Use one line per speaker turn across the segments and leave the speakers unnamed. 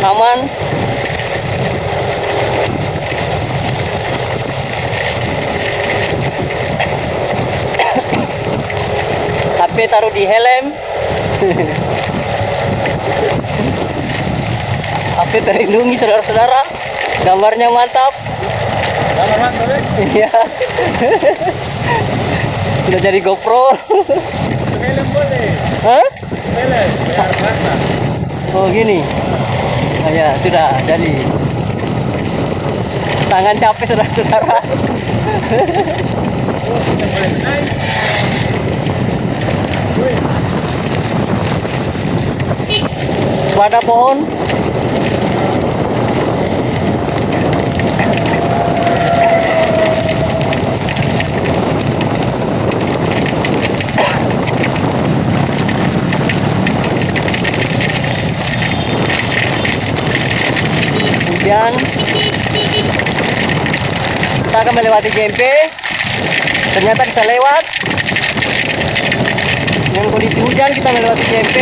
aman. HP taruh di helm. HP terlindungi saudara-saudara. Gambarnya mantap.
Gambar mantap ya?
Iya. Sudah jadi GoPro.
Helm boleh.
Hah?
Helm. Ya, rata.
Oh gini. Oh ya sudah jadi. Tangan capek saudara-saudara.
Oh, kita boleh naik. Wih.
Sepada pohon. Hujan. Kita akan melewati JMP. Ternyata bisa lewat. Dengan kondisi hujan kita melewati JMP.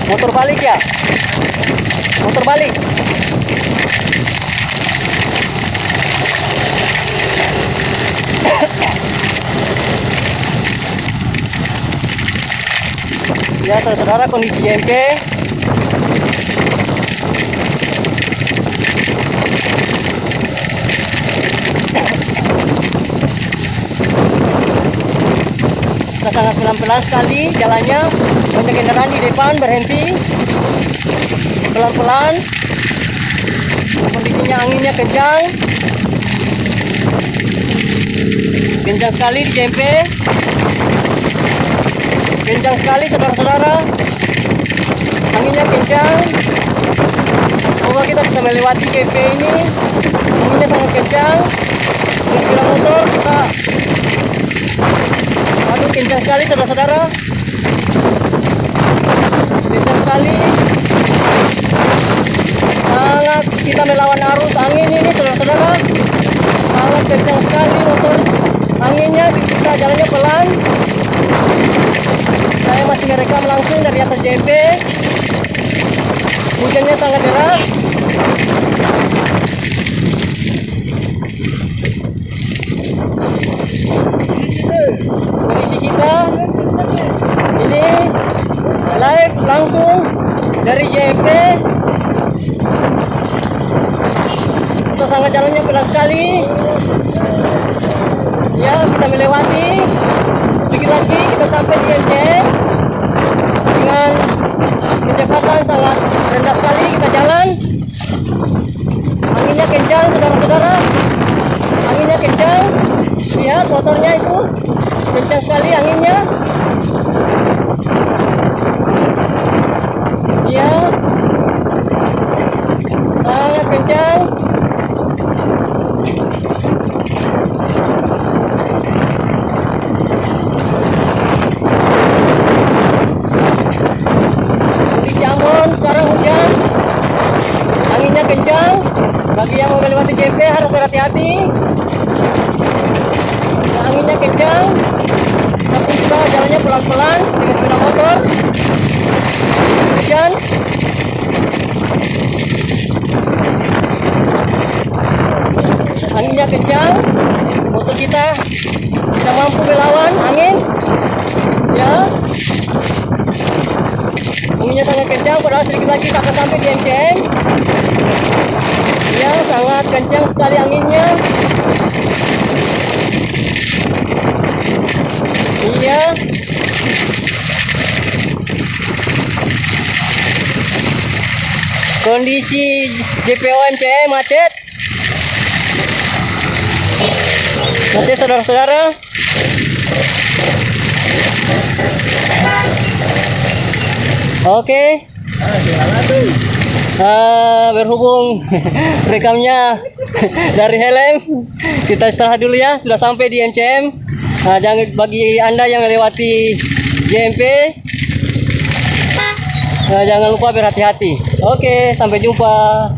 Motor balik ya? Motor balik. Ya saudara-saudara, kondisi JMP. Kita sangat pelan-pelan sekali jalannya. Banyak kendaraan di depan berhenti. Pelan-pelan. Kondisinya anginnya kencang. Kencang sekali di JMP. Kencang sekali saudara-saudara. Anginnya kencang. Semoga kita bisa melewati JMP ini. Anginnya sangat kencang. Dengan sepeda motor kita. Aduh, kencang sekali saudara-saudara. Kencang sekali. Sangat kita melawan arus angin ini saudara-saudara. Sangat kencang sekali motor. Anginnya kita jalannya pelan. Saya masih merekam langsung dari atas JMP. Hujannya sangat deras. Kondisi kita ini live langsung dari JMP. Kita sangat jalannya pelan sekali. Ya, kita melewati. Sedikit lagi kita sampai di MCM. Dengan kecepatan sangat rendah sekali kita jalan. Anginnya kencang saudara-saudara. Anginnya kencang. Lihat motornya itu kencang sekali anginnya. Iya, sangat kencang. Kondisi Ambon sekarang hujan, anginnya kencang. Bagi yang mau melewati JMP harus berhati-hati. Anginnya kencang, tapi kita jalannya pelan-pelan dengan sepeda motor. Hujan. Anginnya kencang, motor kita tidak mampu melawan angin. Ya, anginnya sangat kencang, padahal sedikit lagi kita akan sampai di MCM. Ya, sangat kencang sekali anginnya. Iya. Kondisi JPO MCM macet. Macet saudara-saudara. Oke. Berhubung rekamnya dari helm, kita istirahat dulu ya. Sudah sampai di MCM. Jangan, bagi Anda yang melewati JMP, jangan lupa berhati-hati. Oke, sampai jumpa.